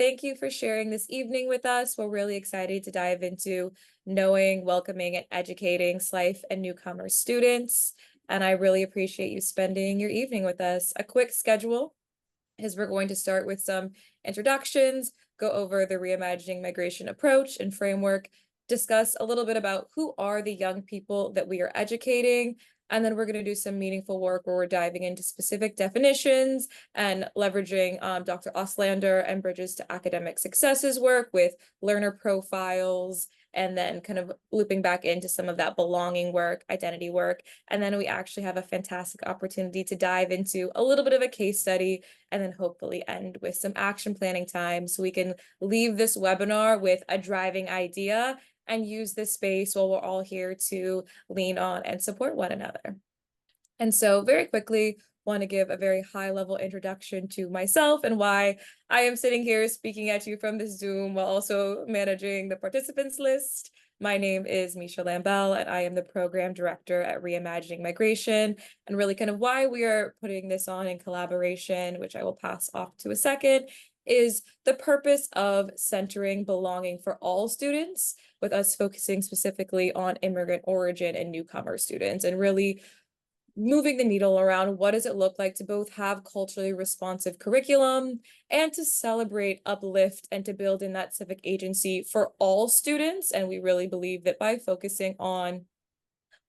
thank you for sharing this evening with us. We're really excited to dive into knowing, welcoming, and educating SLIFE and Newcomer students. And I really appreciate you spending your evening with us. A quick schedule is we're going to start with some introductions, go over the reimagining migration approach and framework, discuss a little bit about who are the young people that we are educating, and then we're going to do some meaningful work where we're diving into specific definitions and leveraging Dr. Oslander and Bridges to Academic Successes work with learner profiles, and then kind of looping back into some of that belonging work, identity work. And then we actually have a fantastic opportunity to dive into a little bit of a case study and then hopefully end with some action planning time so we can leave this webinar with a driving idea and use this space while we're all here to lean on and support one another. And so very quickly, want to give a very high-level introduction to myself and why I am sitting here speaking at you from this Zoom while also managing the participants list. My name is Misha Lambell, and I am the program director at Reimagining Migration, and really kind of why we are putting this on in collaboration, which I will pass off to a second, is the purpose of centering belonging for all students, with us focusing specifically on immigrant origin and newcomer students, and really moving the needle around what does it look like to both have culturally responsive curriculum and to celebrate, uplift, and to build in that civic agency for all students. And we really believe that by focusing on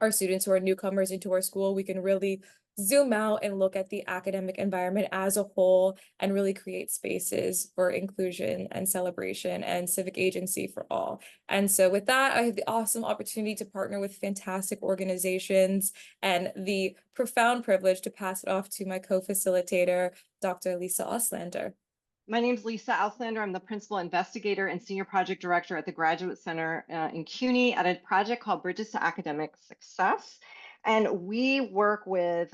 our students who are newcomers into our school, we can really zoom out and look at the academic environment as a whole and really create spaces for inclusion and celebration and civic agency for all. And so with that, I have the awesome opportunity to partner with fantastic organizations and the profound privilege to pass it off to my co-facilitator, Dr. Lisa Oslander. My name is Lisa Auslander. I'm the principal investigator and senior project director at the Graduate Center in CUNY at a project called Bridges to Academic Success. And we work with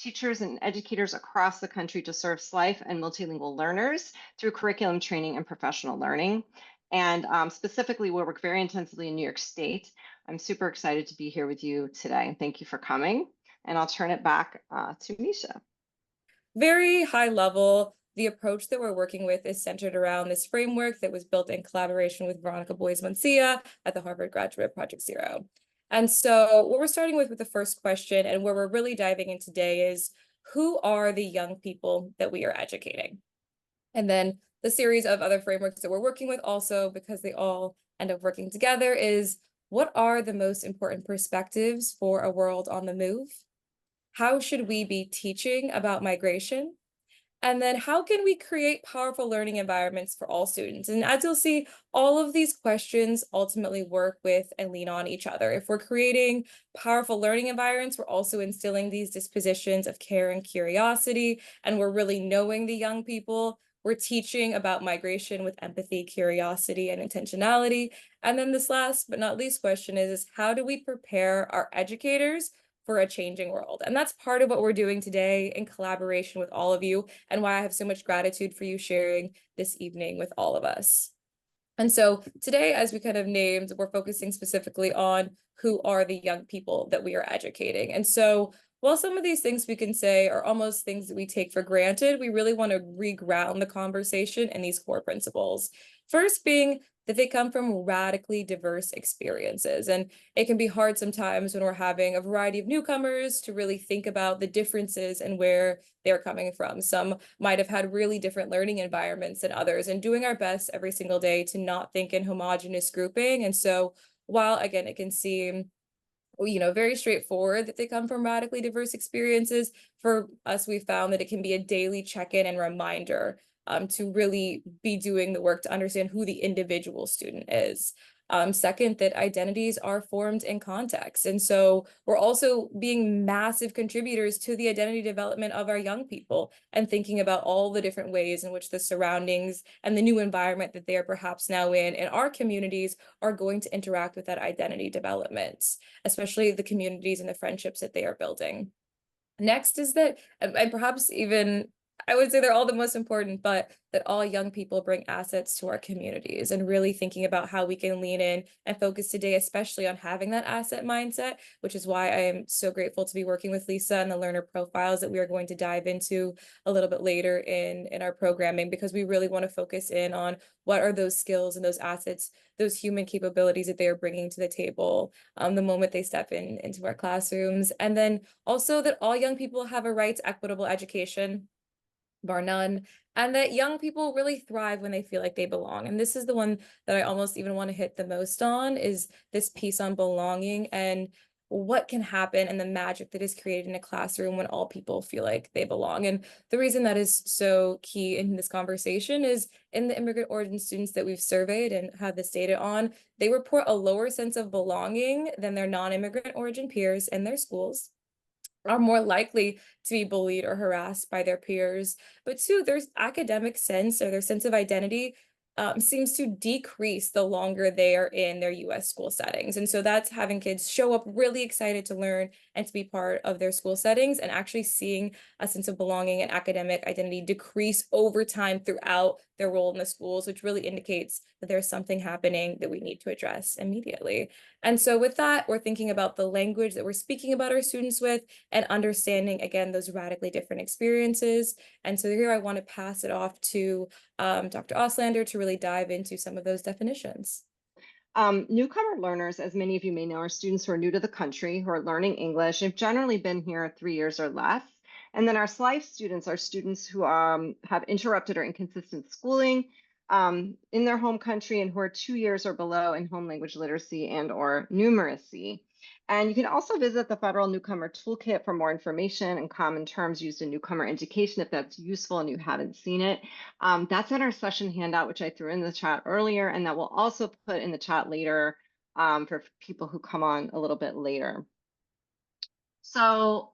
teachers and educators across the country to serve SLIFE and multilingual learners through curriculum training and professional learning. And specifically, we work very intensively in New York State. I'm super excited to be here with you today. And thank you for coming. And I'll turn it back to Misha. Very high level. The approach that we're working with is centered around this framework that was built in collaboration with Veronica Boys-Mancia at the Harvard Graduate Project Zero. And so what we're starting with the first question and where we're really diving in today is, who are the young people that we are educating? And then the series of other frameworks that we're working with also, because they all end up working together, is what are the most important perspectives for a world on the move? How should we be teaching about migration? And then how can we create powerful learning environments for all students? And as you'll see, all of these questions ultimately work with and lean on each other. If we're creating powerful learning environments, we're also instilling these dispositions of care and curiosity, and we're really knowing the young people. We're teaching about migration with empathy, curiosity, and intentionality. And then this last but not least question is how do we prepare our educators for a changing world? And that's part of what we're doing today in collaboration with all of you, and why I have so much gratitude for you sharing this evening with all of us. And so today, as we kind of named, we're focusing specifically on who are the young people that we are educating. And so while some of these things we can say are almost things that we take for granted, we really want to reground the conversation in these core principles. First being that they come from radically diverse experiences. And it can be hard sometimes when we're having a variety of newcomers to really think about the differences and where they're coming from. Some might have had really different learning environments than others, and doing our best every single day to not think in homogeneous grouping. And so while, again, it can seem very straightforward that they come from radically diverse experiences, for us, we found that it can be a daily check-in and reminder to really be doing the work to understand who the individual student is. Second, that identities are formed in context. And so we're also being massive contributors to the identity development of our young people and thinking about all the different ways in which the surroundings and the new environment that they are perhaps now in our communities are going to interact with that identity development, especially the communities and the friendships that they are building. Next is that, and perhaps even I would say they're all the most important, but that all young people bring assets to our communities and really thinking about how we can lean in and focus today, especially on having that asset mindset, which is why I am so grateful to be working with Lisa and the learner profiles that we are going to dive into a little bit later in our programming, because we really want to focus in on what are those skills and those assets, those human capabilities that they are bringing to the table the moment they step into our classrooms. And then also that all young people have a right to equitable education, bar none, and that young people really thrive when they feel like they belong. And this is the one that I almost even want to hit the most on, is this piece on belonging and what can happen and the magic that is created in a classroom when all people feel like they belong. And the reason that is so key in this conversation is in the immigrant origin students that we've surveyed and have this data on, they report a lower sense of belonging than their non-immigrant origin peers in their schools, are more likely to be bullied or harassed by their peers. But two, their academic sense or their sense of identity seems to decrease the longer they are in their US school settings. And so that's having kids show up really excited to learn and to be part of their school settings, and actually seeing a sense of belonging and academic identity decrease over time throughout their role in the schools, which really indicates that there's something happening that we need to address immediately. And so with that, we're thinking about the language that we're speaking about our students with and understanding, again, those radically different experiences. And so here I want to pass it off to Dr. Oslander to really dive into some of those definitions. Newcomer learners, as many of you may know, are students who are new to the country, who are learning English, have generally been here 3 years or less. And then our SLIFE students are students who have interrupted or inconsistent schooling in their home country and who are 2 years or below in home language literacy and or numeracy. And you can also visit the Federal Newcomer Toolkit for more information and common terms used in newcomer education if that's useful and you haven't seen it. That's in our session handout, which I threw in the chat earlier, and that we'll also put in the chat later for people who come on a little bit later. So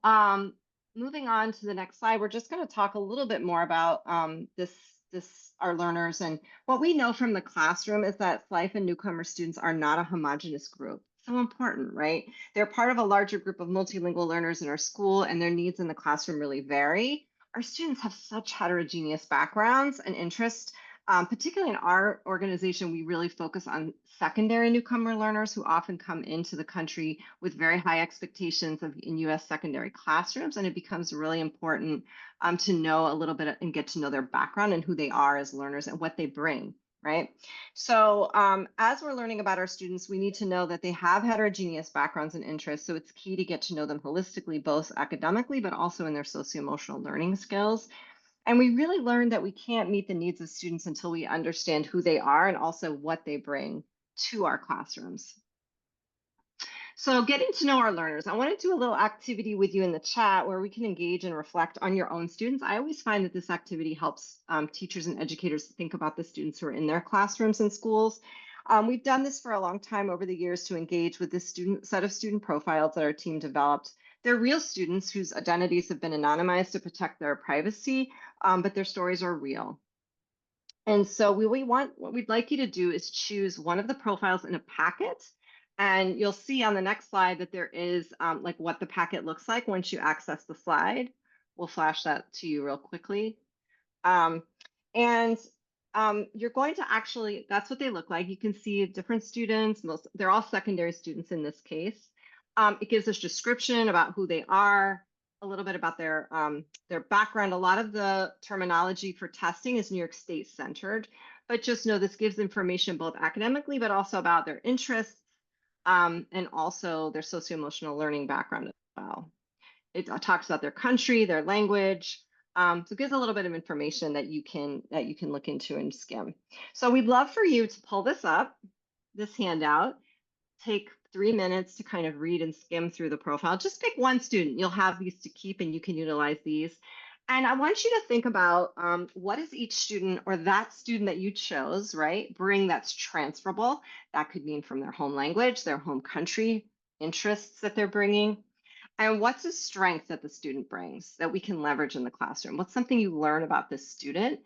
moving on to the next slide, we're just going to talk a little bit more about our learners. And what we know from the classroom is that SLIFE and newcomer students are not a homogeneous group. So important, right? They're part of a larger group of multilingual learners in our school, and their needs in the classroom really vary. Our students have such heterogeneous backgrounds and interests. Particularly in our organization, we really focus on secondary newcomer learners who often come into the country with very high expectations in U.S. secondary classrooms, and it becomes really important to know a little bit and get to know their background and who they are as learners and what they bring, right? So as we're learning about our students, we need to know that they have heterogeneous backgrounds and interests, so it's key to get to know them holistically, both academically, but also in their socio-emotional learning skills. And we really learned that we can't meet the needs of students until we understand who they are and also what they bring to our classrooms. So getting to know our learners, I want to do a little activity with you in the chat where we can engage and reflect on your own students. I always find that this activity helps teachers and educators think about the students who are in their classrooms and schools. We've done this for a long time over the years to engage with this set of student profiles that our team developed. They're real students whose identities have been anonymized to protect their privacy, but their stories are real. And so what we'd like you to do is choose one of the profiles in a packet. And you'll see on the next slide that there is like what the packet looks like once you access the slide. We'll flash that to you real quickly. And you're going to actually, that's what they look like. You can see different students, they're all secondary students in this case. It gives us description about who they are, a little bit about their background. A lot of the terminology for testing is New York State centered, but just know this gives information both academically, but also about their interests and also their socio-emotional learning background as well. It talks about their country, their language. So it gives a little bit of information that you can look into and skim. So we'd love for you to pull this up, this handout, take 3 minutes to kind of read and skim through the profile. Just pick one student. You'll have these to keep and you can utilize these. And I want you to think about what is each student or that student that you chose, right, bring that's transferable. That could mean from their home language, their home country, interests that they're bringing. And what's a strength that the student brings that we can leverage in the classroom? What's something you learn about this student?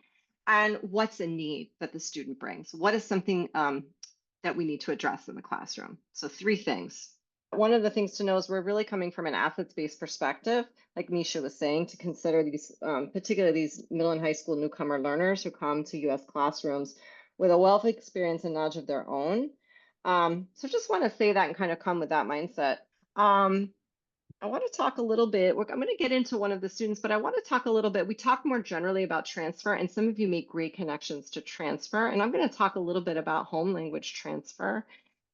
And what's a need that the student brings? What is something that we need to address in the classroom? So 3 things. One of the things to know is we're really coming from an assets-based perspective, like Misha was saying, to consider these, particularly these middle and high school newcomer learners who come to US classrooms with a wealth of experience and knowledge of their own. So just want to say that and kind of come with that mindset. I want to talk a little bit. I'm going to get into one of the students, but I want to talk a little bit. We talk more generally about transfer, and some of you make great connections to transfer. And I'm going to talk a little bit about home language transfer.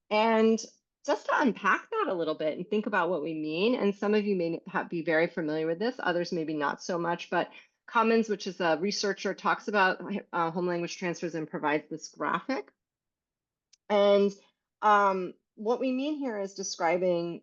And just to unpack that a little bit and think about what we mean. And some of you may be very familiar with this, others maybe not so much. But Cummins, which is a researcher, talks about home language transfers and provides this graphic. And what we mean here is describing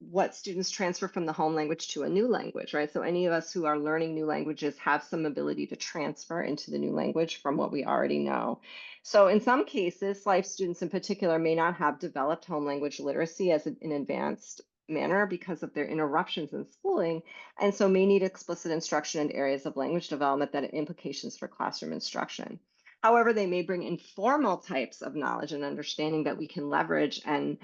what students transfer from the home language to a new language, right? So any of us who are learning new languages have some ability to transfer into the new language from what we already know. So in some cases, SLIFE students in particular may not have developed home language literacy as an advanced manner because of their interruptions in schooling, and so may need explicit instruction in areas of language development that have implications for classroom instruction. However, they may bring informal types of knowledge and understanding that we can leverage, and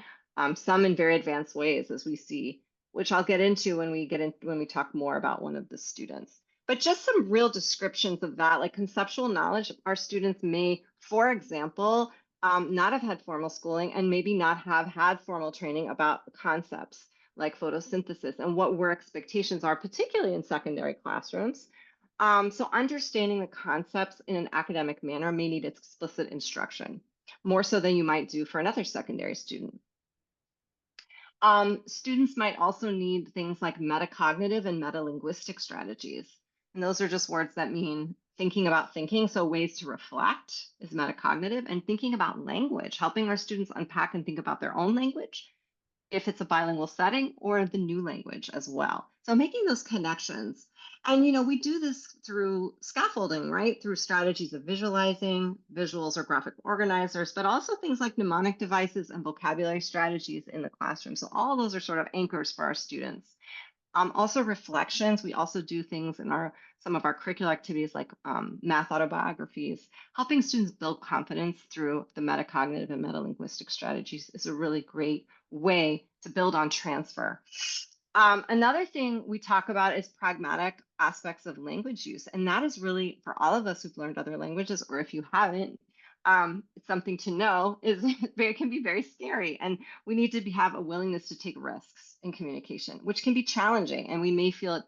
some in very advanced ways, as we see, which I'll get into when we talk more about one of the students. But just some real descriptions of that, like conceptual knowledge, our students may, for example, not have had formal schooling and maybe not have had formal training about concepts like photosynthesis and what work expectations are, particularly in secondary classrooms. So understanding the concepts in an academic manner may need explicit instruction, more so than you might do for another secondary student. Students might also need things like metacognitive and metalinguistic strategies. And those are just words that mean thinking about thinking. So ways to reflect is metacognitive, and thinking about language, helping our students unpack and think about their own language, if it's a bilingual setting, or the new language as well. So making those connections. And we do this through scaffolding, right? Through strategies of visualizing, visuals or graphic organizers, but also things like mnemonic devices and vocabulary strategies in the classroom. So all of those are sort of anchors for our students. Also reflections. We also do things in some of our curricular activities like math autobiographies. Helping students build confidence through the metacognitive and metalinguistic strategies is a really great way to build on transfer. Another thing we talk about is pragmatic aspects of language use. And that is really, for all of us who've learned other languages, or if you haven't, it's something to know, can be very scary. And we need to have a willingness to take risks in communication, which can be challenging. And we may feel,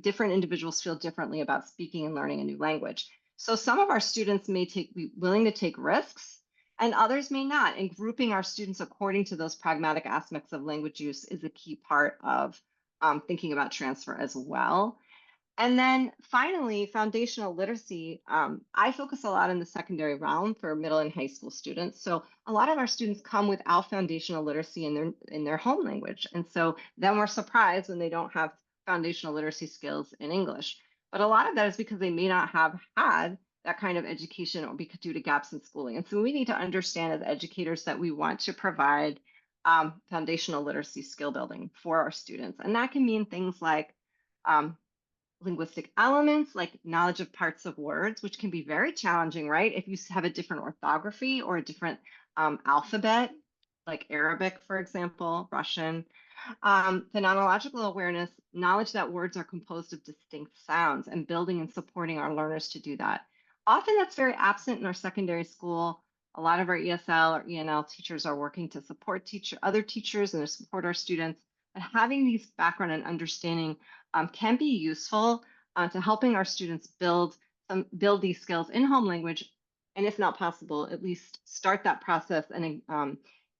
different individuals feel differently about speaking and learning a new language. So some of our students may be willing to take risks, and others may not. And grouping our students according to those pragmatic aspects of language use is a key part of thinking about transfer as well. And then finally, foundational literacy. I focus a lot in the secondary realm for middle and high school students. So a lot of our students come without foundational literacy in their home language. And so then we're surprised when they don't have foundational literacy skills in English. But a lot of that is because they may not have had that kind of education, or due to gaps in schooling. And so we need to understand as educators that we want to provide foundational literacy skill building for our students. And that can mean things like linguistic elements, like knowledge of parts of words, which can be very challenging, right? If you have a different orthography or a different alphabet, like Arabic, for example, Russian. Phonological awareness, knowledge that words are composed of distinct sounds, and building and supporting our learners to do that. Often that's very absent in our secondary school. A lot of our ESL or ENL teachers are working to support other teachers and to support our students. But having these background and understanding can be useful to helping our students build these skills in home language, and if not possible, at least start that process and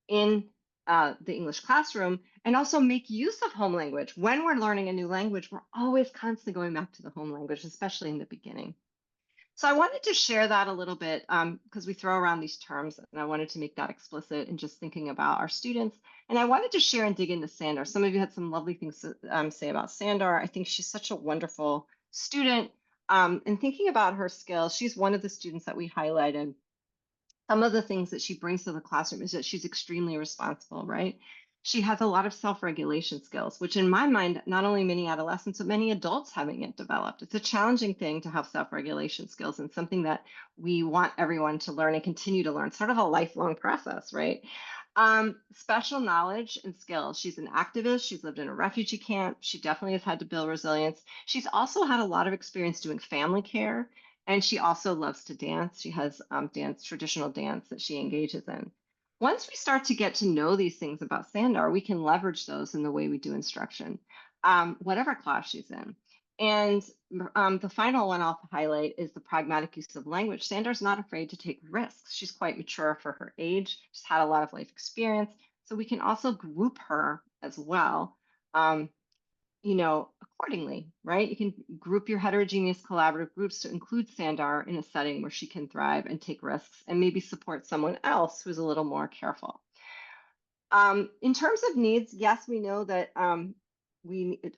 in the English classroom, and also make use of home language. When we're learning a new language, we're always constantly going back to the home language, especially in the beginning. So I wanted to share that a little bit because we throw around these terms, and I wanted to make that explicit in just thinking about our students. And I wanted to share and dig into Sandor. Some of you had some lovely things to say about Sandor. I think she's such a wonderful student. And thinking about her skills, she's one of the students that we highlighted. Some of the things that she brings to the classroom is that she's extremely responsible, right? She has a lot of self-regulation skills, which in my mind, not only many adolescents, but many adults haven't yet developed. It's a challenging thing to have self-regulation skills, and something that we want everyone to learn and continue to learn, sort of a lifelong process, right? Special knowledge and skills. She's an activist. She's lived in a refugee camp. She definitely has had to build resilience. She's also had a lot of experience doing family care, and she also loves to dance. She has traditional dance that she engages in. Once we start to get to know these things about Sandar, we can leverage those in the way we do instruction, whatever class she's in. And the final one I'll highlight is the pragmatic use of language. Sandar's not afraid to take risks. She's quite mature for her age. She's had a lot of life experience. So we can also group her as well, um, accordingly, right? You can group your heterogeneous collaborative groups to include Sandar in a setting where she can thrive and take risks and maybe support someone else who's a little more careful. In terms of needs, yes, we know that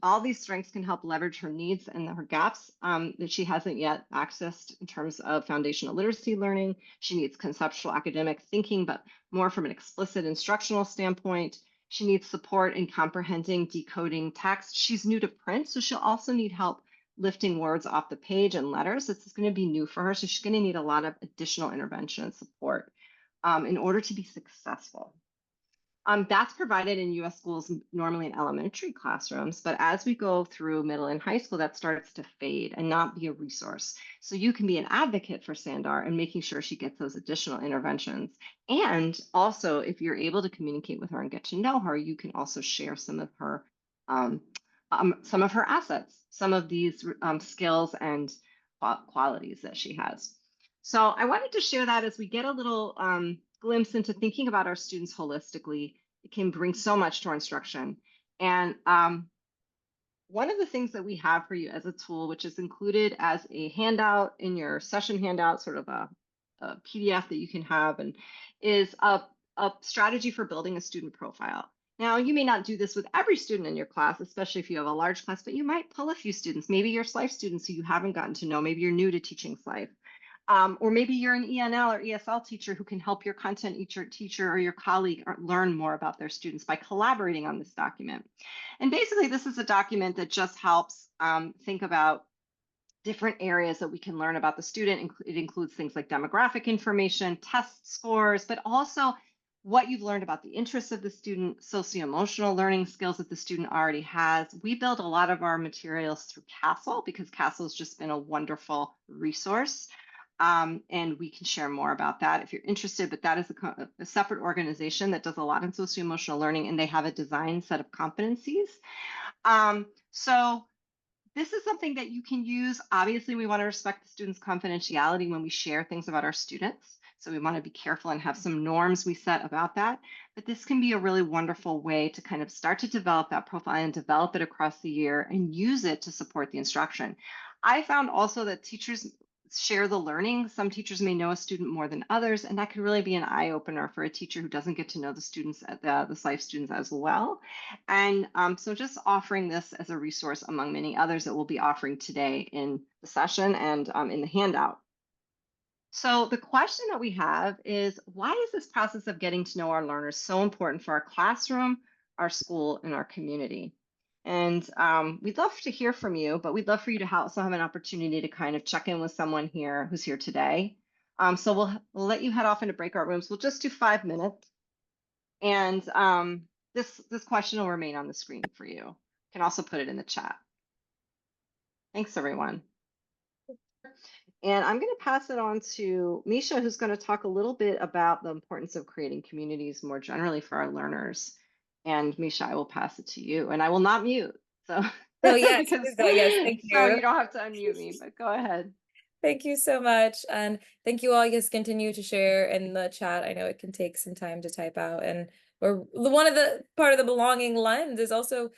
all these strengths can help leverage her needs and her gaps that she hasn't yet accessed in terms of foundational literacy learning. She needs conceptual academic thinking, but more from an explicit instructional standpoint. She needs support in comprehending, decoding text. She's new to print, so she'll also need help lifting words off the page and letters. This is going to be new for her, so she's going to need a lot of additional intervention and support in order to be successful. That's provided in US schools normally in elementary classrooms, but as we go through middle and high school, that starts to fade and not be a resource. So you can be an advocate for Sandar and making sure she gets those additional interventions. And also, if you're able to communicate with her and get to know her, you can also share some of her assets, some of these skills and qualities that she has. So I wanted to share that as we get a little glimpse into thinking about our students holistically. It can bring so much to our instruction. And one of the things that we have for you as a tool, which is included as a handout in your session handout, sort of a PDF that you can have, and is a strategy for building a student profile. Now, you may not do this with every student in your class, especially if you have a large class, but you might pull a few students, maybe your SLIFE students who you haven't gotten to know, maybe you're new to teaching SLIFE. Or maybe you're an ENL or ESL teacher who can help your content teacher or your colleague learn more about their students by collaborating on this document. And basically, this is a document that just helps think about different areas that we can learn about the student. It includes things like demographic information, test scores, but also what you've learned about the interests of the student, socio-emotional learning skills that the student already has. We build a lot of our materials through CASEL because CASEL has just been a wonderful resource. And we can share more about that if you're interested, but that is a separate organization that does a lot in socio-emotional learning, and they have a design set of competencies. So this is something that you can use. Obviously, we want to respect the students' confidentiality when we share things about our students. So we want to be careful and have some norms we set about that. But this can be a really wonderful way to kind of start to develop that profile and develop it across the year and use it to support the instruction. I found also that teachers share the learning. Some teachers may know a student more than others, and that can really be an eye opener for a teacher who doesn't get to know the students, the SLIFE students as well. And so just offering this as a resource among many others that we'll be offering today in the session and in the handout. So the question that we have is, why is this process of getting to know our learners so important for our classroom, our school, and our community? And we'd love to hear from you, but we'd love for you to also have an opportunity to kind of check in with someone here who's here today. So we'll let you head off into breakout rooms. We'll just do 5 minutes. And this question will remain on the screen for you. You can also put it in the chat. Thanks, everyone. And I'm going to pass it on to Misha, who's going to talk a little bit about the importance of creating communities more generally for our learners. And Misha, I will pass it to you, and I will not mute. So, Oh, yes, because, yes, thank so you. you don't have to unmute me, but go ahead. Thank you so much. And thank you all. Yes, continue to share in the chat. I know it can take some time to type out. And one of the part of the belonging lens is also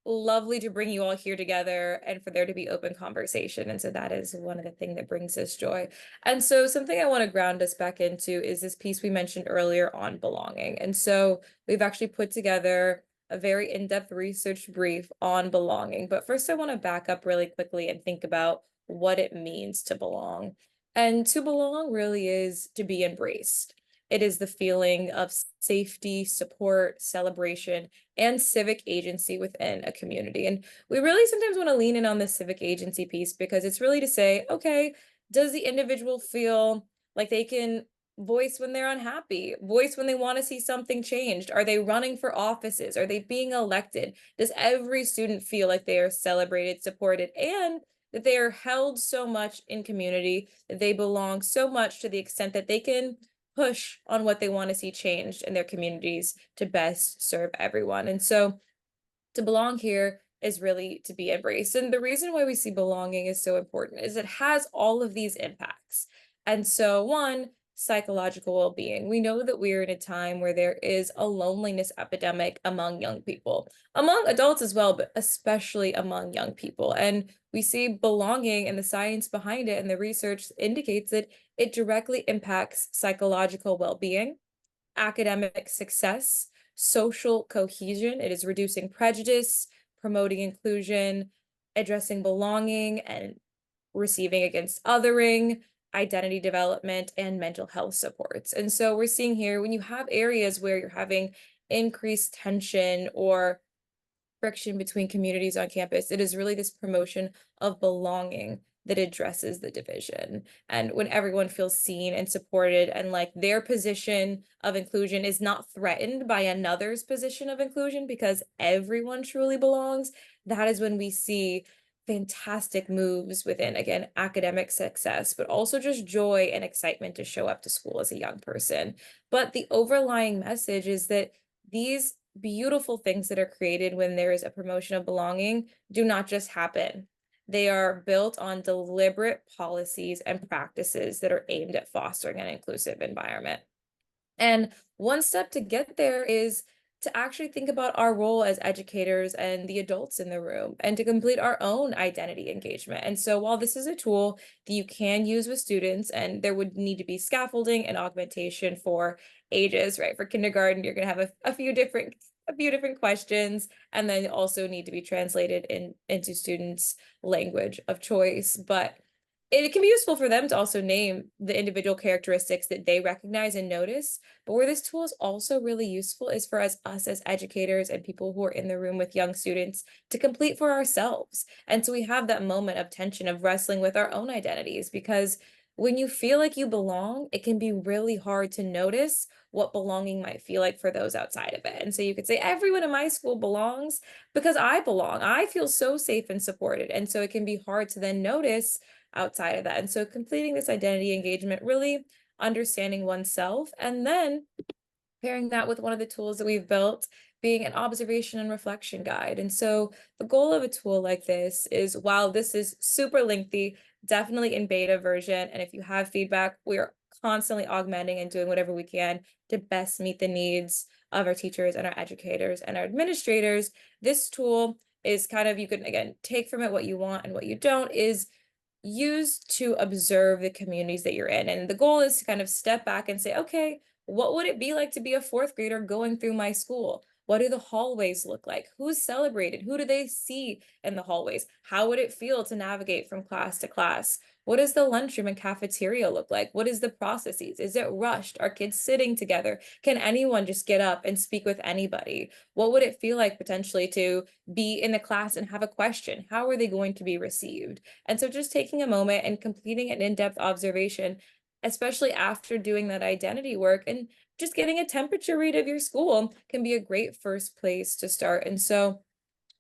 lovely to bring you all here together and for there to be open conversation. And so that is one of the things that brings us joy. And so something I want to ground us back into is this piece we mentioned earlier on belonging. And so we've actually put together a very in-depth research brief on belonging. But first, I want to back up really quickly and think about what it means to belong. And to belong really is to be embraced. It is the feeling of safety, support, celebration, and civic agency within a community. And we really sometimes want to lean in on the civic agency piece because it's really to say, okay, does the individual feel like they can voice when they're unhappy, voice when they want to see something changed. Are they running for offices? Are they being elected? Does every student feel like they are celebrated, supported, and that they are held so much in community, that they belong so much to the extent that they can push on what they want to see changed in their communities to best serve everyone? And so to belong here is really to be embraced. And the reason why we see belonging is so important is it has all of these impacts. And so, one, psychological well being. We know that we're in a time where there is a loneliness epidemic among young people, among adults as well, but especially among young people. And we see belonging and the science behind it and the research indicates that it directly impacts psychological well being, academic success, social cohesion. It is reducing prejudice, promoting inclusion, addressing belonging and receiving against othering, identity development, and mental health supports. And so we're seeing here when you have areas where you're having increased tension or friction between communities on campus. It is really this promotion of belonging that addresses the division. And when everyone feels seen and supported and like their position of inclusion is not threatened by another's position of inclusion because everyone truly belongs, that is when we see fantastic moves within, again, academic success, but also just joy and excitement to show up to school as a young person. But the overlying message is that these beautiful things that are created when there is a promotion of belonging do not just happen. They are built on deliberate policies and practices that are aimed at fostering an inclusive environment. And one step to get there is to actually think about our role as educators and the adults in the room and to complete our own identity engagement. And so while this is a tool that you can use with students and there would need to be scaffolding and augmentation for ages, right? For kindergarten, you're going to have a few different questions and then also need to be translated into students' language of choice. But it can be useful for them to also name the individual characteristics that they recognize and notice. But where this tool is also really useful is for us as educators and people who are in the room with young students to complete for ourselves. And so we have that moment of tension of wrestling with our own identities because when you feel like you belong, it can be really hard to notice what belonging might feel like for those outside of it. And so you could say, everyone in my school belongs because I belong. I feel so safe and supported. And so it can be hard to then notice outside of that. And so completing this identity engagement, really understanding oneself, and then pairing that with one of the tools that we've built being an observation and reflection guide. And so the goal of a tool like this is while this is super lengthy, definitely in beta version. And if you have feedback, we're constantly augmenting and doing whatever we can to best meet the needs of our teachers and our educators and our administrators. This tool is kind of, you can again take from it what you want and what you don't, is used to observe the communities that you're in. And the goal is to kind of step back and say, okay, what would it be like to be a fourth grader going through my school? What do the hallways look like? Who's celebrated? Who do they see in the hallways? How would it feel to navigate from class to class? What does the lunchroom and cafeteria look like? What is the processes? Is it rushed? Are kids sitting together? Can anyone just get up and speak with anybody? What would it feel like potentially to be in the class and have a question? How are they going to be received? And so just taking a moment and completing an in-depth observation, especially after doing that identity work and just getting a temperature read of your school can be a great first place to start. And so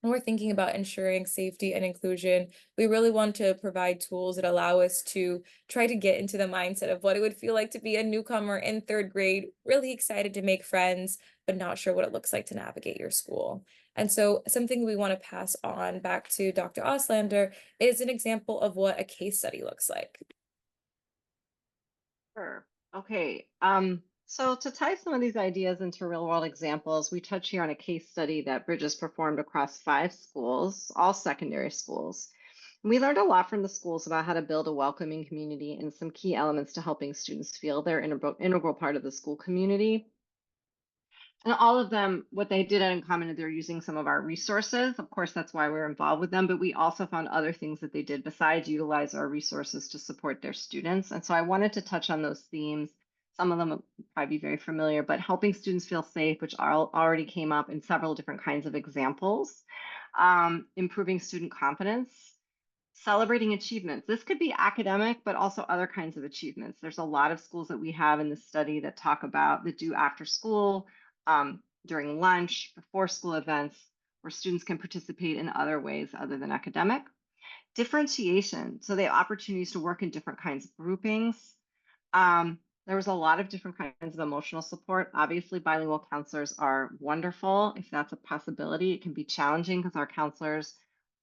when we're thinking about ensuring safety and inclusion, we really want to provide tools that allow us to try to get into the mindset of what it would feel like to be a newcomer in third grade, really excited to make friends, but not sure what it looks like to navigate your school. And so something we want to pass on back to Dr. Oslander is an example of what a case study looks like. Sure. Okay. So to tie some of these ideas into real world examples, we touch here on a case study that Bridges performed across 5 schools, all secondary schools. We learned a lot from the schools about how to build a welcoming community and some key elements to helping students feel they're integral part of the school community. And all of them, what they did in common is they're using some of our resources. Of course, that's why we're involved with them, but we also found other things that they did besides utilize our resources to support their students. And so I wanted to touch on those themes. Some of them will probably be very familiar, but helping students feel safe, which already came up in several different kinds of examples. Improving student confidence, Celebrating achievements. This could be academic, but also other kinds of achievements. There's a lot of schools that we have in the study that talk about that do after school, during lunch, before school events, where students can participate in other ways other than academic. Differentiation. So they have opportunities to work in different kinds of groupings. There was a lot of different kinds of emotional support. Obviously, bilingual counselors are wonderful. If that's a possibility, it can be challenging because our counselors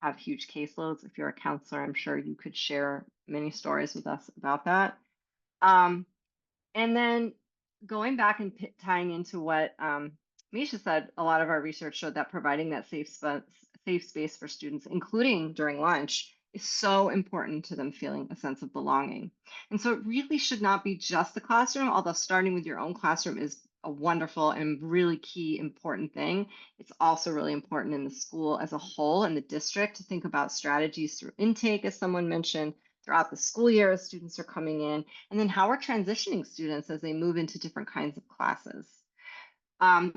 have huge caseloads. If you're a counselor, I'm sure you could share many stories with us about that. Um, and then going back and tying into what Misha said, a lot of our research showed that providing that safe space for students, including during lunch, is so important to them feeling a sense of belonging. And so it really should not be just the classroom, although starting with your own classroom is a wonderful and really key important thing. It's also really important in the school as a whole and the district to think about strategies through intake, as someone mentioned, throughout the school year as students are coming in, and then how we're transitioning students as they move into different kinds of classes.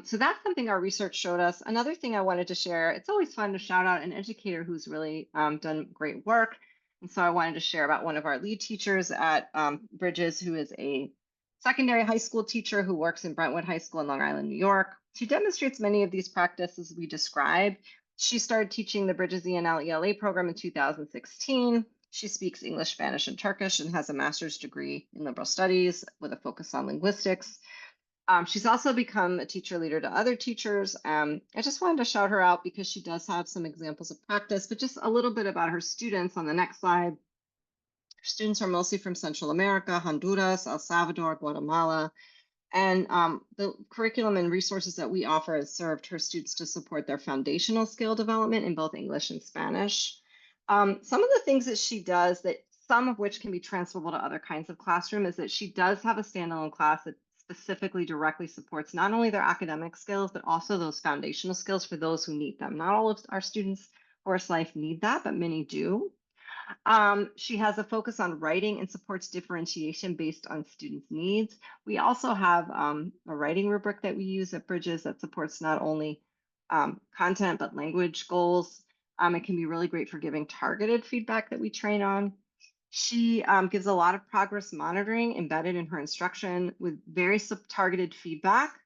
So that's something our research showed us. Another thing I wanted to share, it's always fun to shout out an educator who's really done great work. And so I wanted to share about one of our lead teachers at Bridges, who is a secondary high school teacher who works in Brentwood High School in Long Island, New York. She demonstrates many of these practices we described. She started teaching the Bridges ENL ELA program in 2016. She speaks English, Spanish, and Turkish and has a master's degree in liberal studies with a focus on linguistics. She's also become a teacher leader to other teachers. I just wanted to shout her out because she does have some examples of practice, but just a little bit about her students on the next slide. Her students are mostly from Central America, Honduras, El Salvador, Guatemala, and the curriculum and resources that we offer has served her students to support their foundational skill development in both English and Spanish. Some of the things that she does, that some of which can be transferable to other kinds of classroom, is that she does have a standalone class that specifically directly supports not only their academic skills, but also those foundational skills for those who need them. Not all of our students for SLIFE need that, but many do. She has a focus on writing and supports differentiation based on students' needs. We also have a writing rubric that we use at Bridges that supports not only content, but language goals. It can be really great for giving targeted feedback that we train on. She gives a lot of progress monitoring embedded in her instruction with very targeted feedback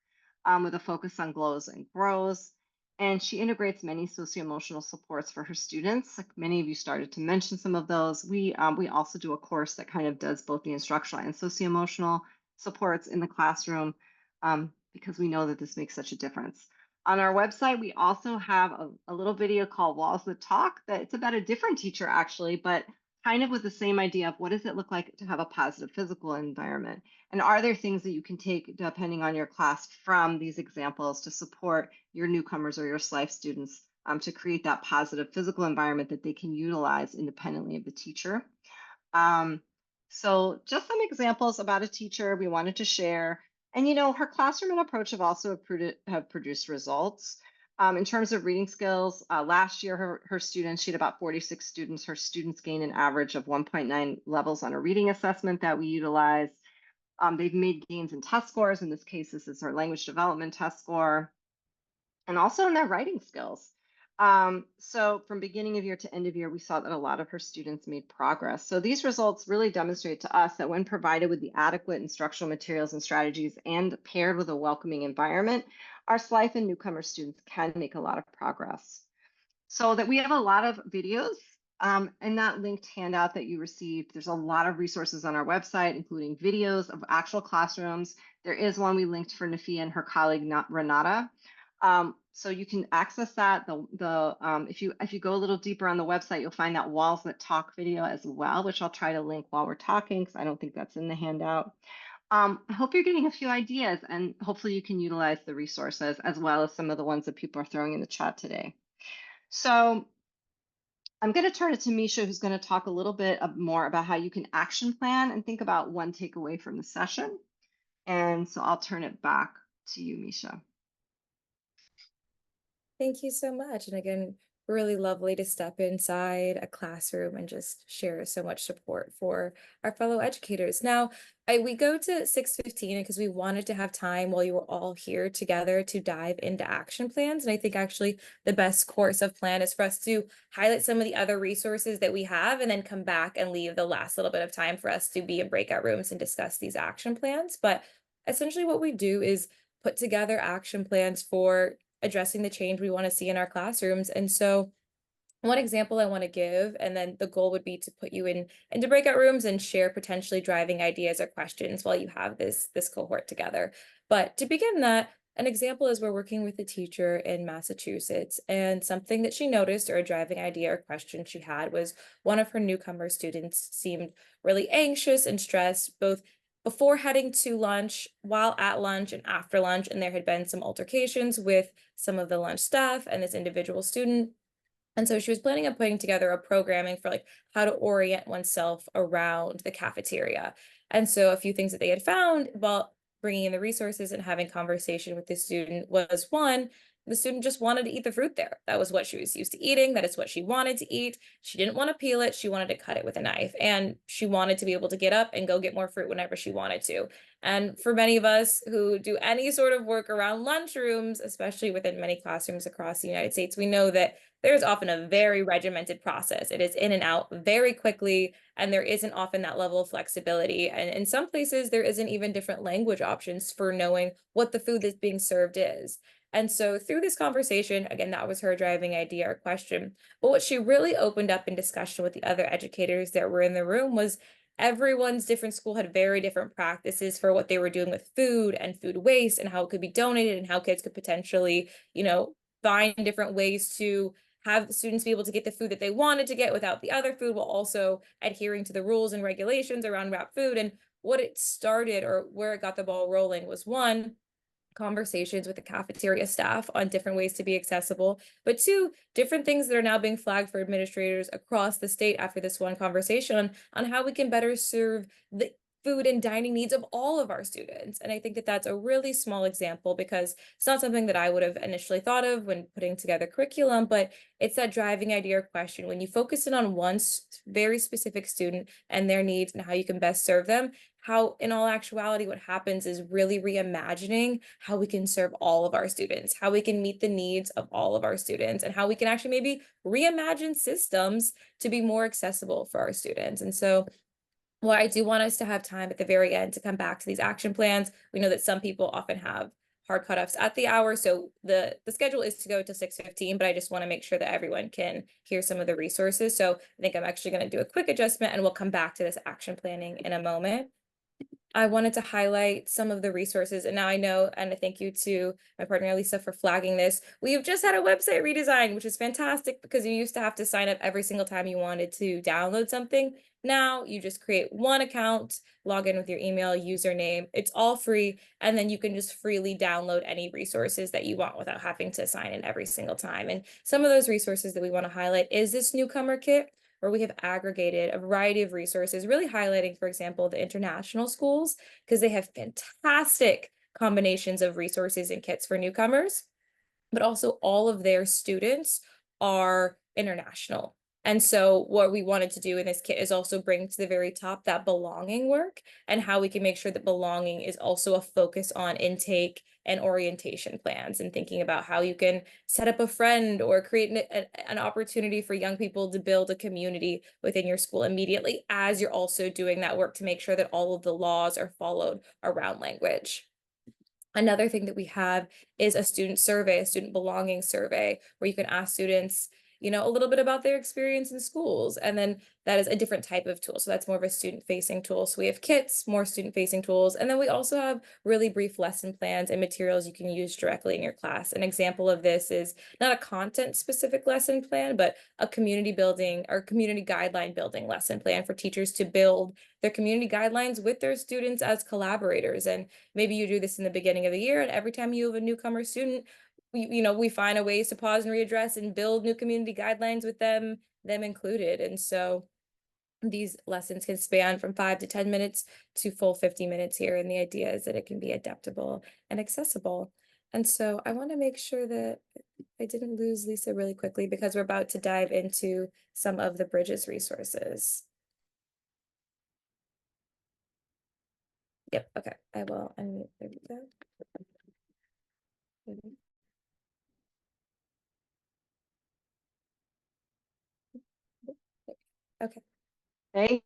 with a focus on glows and grows. And she integrates many socio-emotional supports for her students. Like many of you started to mention some of those. We also do a course that kind of does both the instructional and socio-emotional supports in the classroom because we know that this makes such a difference. On our website, we also have a little video called Walls That Talk that it's about a different teacher actually, but kind of with the same idea of what does it look like to have a positive physical environment? And are there things that you can take depending on your class from these examples to support your newcomers or your SLIFE students to create that positive physical environment that they can utilize independently of the teacher? So just some examples about a teacher we wanted to share. And her classroom and approach have also have produced results. In terms of reading skills, last year her students, she had about 46 students. Her students gained an average of 1.9 levels on a reading assessment that we utilize. They've made gains in test scores. In this case, this is her language development test score, and also in their writing skills. So from beginning of year to end of year, we saw that a lot of her students made progress. So these results really demonstrate to us that when provided with the adequate instructional materials and strategies and paired with a welcoming environment, our SLIFE and newcomer students can make a lot of progress. So that we have a lot of videos in that linked handout that you received. There's a lot of resources on our website, including videos of actual classrooms. There is one we linked for Nafia and her colleague Renata. So you can access that. If you go a little deeper on the website, you'll find that Walls That Talk video as well, which I'll try to link while we're talking because I don't think that's in the handout. I hope you're getting a few ideas and hopefully you can utilize the resources as well as some of the ones that people are throwing in the chat today. So I'm going to turn it to Misha, who's going to talk a little bit more about how you can action plan and think about one takeaway from the session. And so I'll turn it back to you, Misha. Thank you so much. And again, really lovely to step inside a classroom and just share so much support for our fellow educators. Now, we go to 6:15 because we wanted to have time while you were all here together to dive into action plans. And I think actually the best course of plan is for us to highlight some of the other resources that we have and then come back and leave the last little bit of time for us to be in breakout rooms and discuss these action plans. But essentially what we do is put together action plans for addressing the change we want to see in our classrooms. And so one example I want to give, and then the goal would be to put you into breakout rooms and share potentially driving ideas or questions while you have this cohort together. But to begin that, an example is we're working with a teacher in Massachusetts, and something that she noticed or a driving idea or question she had was one of her newcomer students seemed really anxious and stressed, both before heading to lunch, while at lunch, and after lunch, and there had been some altercations with some of the lunch staff and this individual student. And so she was planning on putting together a programming for like how to orient oneself around the cafeteria. And so a few things that they had found while bringing in the resources and having conversation with the student was one, the student just wanted to eat the fruit there. That was what she was used to eating. That is what she wanted to eat. She didn't want to peel it. She wanted to cut it with a knife. And she wanted to be able to get up and go get more fruit whenever she wanted to. And for many of us who do any sort of work around lunchrooms, especially within many classrooms across the United States, we know that there's often a very regimented process. It is in and out very quickly, and there isn't often that level of flexibility. And in some places, there isn't even different language options for knowing what the food that's being served is. And so through this conversation, again, that was her driving idea or question. But what she really opened up in discussion with the other educators that were in the room was everyone's different school had very different practices for what they were doing with food and food waste and how it could be donated and how kids could potentially, find different ways to have students be able to get the food that they wanted to get without the other food while also adhering to the rules and regulations around wrap food. And what it started or where it got the ball rolling was one, conversations with the cafeteria staff on different ways to be accessible, but two, different things that are now being flagged for administrators across the state after this one conversation on how we can better serve the food and dining needs of all of our students. And I think that that's a really small example because it's not something that I would have initially thought of when putting together curriculum, but it's that driving idea or question. When you focus in on one very specific student and their needs and how you can best serve them, how in all actuality, what happens is really reimagining how we can serve all of our students, how we can meet the needs of all of our students, and how we can actually maybe reimagine systems to be more accessible for our students. And so well, I do want us to have time at the very end to come back to these action plans. We know that some people often have hard cutoffs at the hour, so the schedule is to go to 6:15, but I just want to make sure that everyone can hear some of the resources. So I think I'm actually going to do a quick adjustment and we'll come back to this action planning in a moment. I wanted to highlight some of the resources, and now I know, and thank you to my partner Lisa for flagging this. We've just had a website redesign, which is fantastic because you used to have to sign up every single time you wanted to download something. Now you just create one account, log in with your email, username. It's all free, and then you can just freely download any resources that you want without having to sign in every single time. And some of those resources that we want to highlight is this newcomer kit, where we have aggregated a variety of resources, really highlighting, for example, the international schools, because they have fantastic combinations of resources and kits for newcomers, but also all of their students are international. And so what we wanted to do in this kit is also bring to the very top that belonging work and how we can make sure that belonging is also a focus on intake and orientation plans and thinking about how you can set up a friend or create an opportunity for young people to build a community within your school immediately as you're also doing that work to make sure that all of the laws are followed around language. Another thing that we have is a student survey, a student belonging survey, where you can ask students, a little bit about their experience in schools. And then that is a different type of tool. So that's more of a student facing tool. So we have kits, more student facing tools. And then we also have really brief lesson plans and materials you can use directly in your class. An example of this is not a content specific lesson plan, but a community building or community guideline building lesson plan for teachers to build their community guidelines with their students as collaborators. And maybe you do this in the beginning of the year, and every time you have a newcomer student, we find a ways to pause and readdress and build new community guidelines with them included. And so these lessons can span from 5 to 10 minutes to full 50 minutes here. And the idea is that it can be adaptable and accessible. And so I want to make sure that I didn't lose Lisa really quickly because we're about to dive into some of the Bridges resources. Yep, okay, I will unmute. There we go. Okay. Thank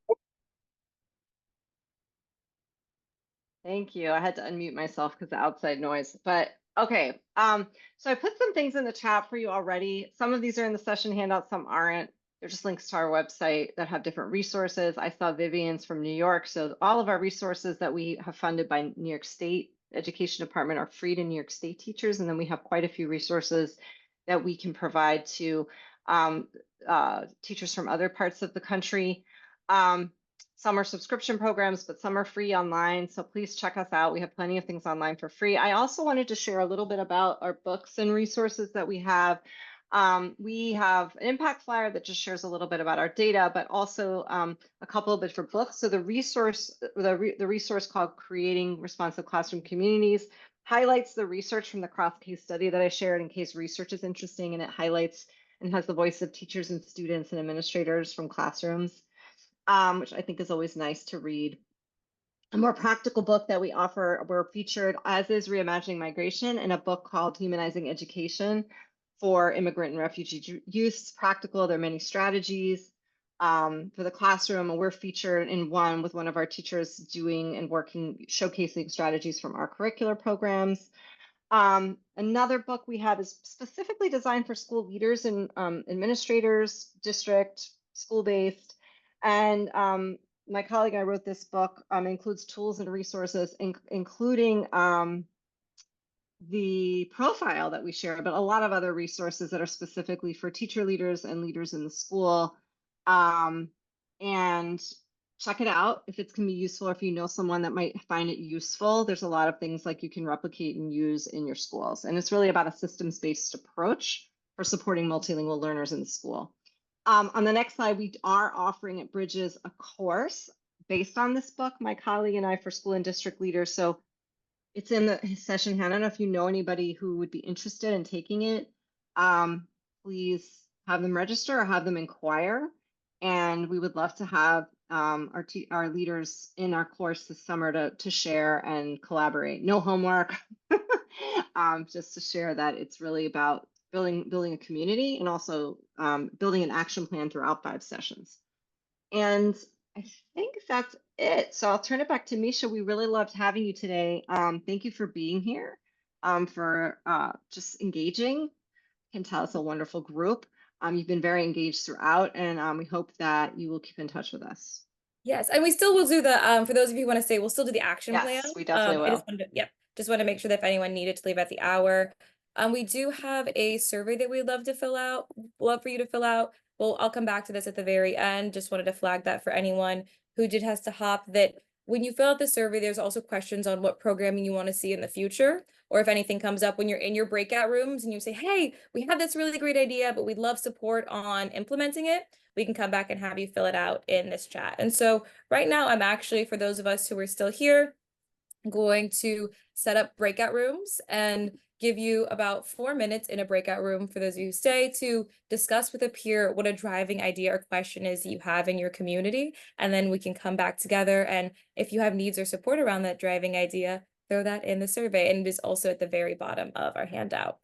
Thank you. I had to unmute myself because of outside noise. But okay, so I put some things in the chat for you already. Some of these are in the session handout, some aren't. They're just links to our website that have different resources. I saw Vivian's from New York. So all of our resources that we have funded by New York State Education Department are free to New York State teachers. And then we have quite a few resources that we can provide to teachers from other parts of the country. Some are subscription programs, but some are free online. So please check us out. We have plenty of things online for free. I also wanted to share a little bit about our books and resources that we have. We have an impact flyer that just shares a little bit about our data, but also a couple of different books. So the resource called Creating Responsive Classroom Communities highlights the research from the cross case study that I shared in case research is interesting, and it highlights and has the voice of teachers and students and administrators from classrooms. Which I think is always nice to read. A more practical book that we offer, we're featured, as is Reimagining Migration, in a book called Humanizing Education for Immigrant and Refugee Youth. It's practical. There are many strategies for the classroom, and we're featured in one with one of our teachers doing and working, showcasing strategies from our curricular programs. Another book we have is specifically designed for school leaders and administrators, district, school-based. And my colleague and I wrote this book, includes tools and resources, including the profile that we share, but a lot of other resources that are specifically for teacher leaders and leaders in the school. And check it out if it's going to be useful, or if you know someone that might find it useful. There's a lot of things like you can replicate and use in your schools. And it's really about a systems-based approach for supporting multilingual learners in the school. On the next slide, we are offering at Bridges a course based on this book, my colleague and I, for school and district leaders. So it's in the session hand. I don't know if you know anybody who would be interested in taking it. Please have them register or have them inquire. And we would love to have our leaders in our course this summer to share and collaborate. No homework, just to share that it's really about building a community and also building an action plan throughout 5 sessions. And I think that's it. So I'll turn it back to Misha. We really loved having you today. Thank you for being here, for just engaging. You can tell it's a wonderful group. You've been very engaged throughout, and we hope that you will keep in touch with us. Yes, and we still will do the, for those of you who want to stay, we'll still do the action plan. Yes, we definitely I just will. wanted to, just want to make sure that if anyone needed to leave at the hour. We do have a survey that we'd love to fill out, love for you to fill out. Well, I'll come back to this at the very end. Just wanted to flag that for anyone who has to hop, that when you fill out the survey, there's also questions on what programming you want to see in the future, or if anything comes up when you're in your breakout rooms and you say, hey, we have this really great idea, but we'd love support on implementing it. We can come back and have you fill it out in this chat. And so right now, I'm actually, for those of us who are still here, going to set up breakout rooms and give you about 4 minutes in a breakout room for those of you who stay to discuss with a peer what a driving idea or question is that you have in your community. And then we can come back together. And if you have needs or support around that driving idea, throw that in the survey. And it is also at the very bottom of our handout.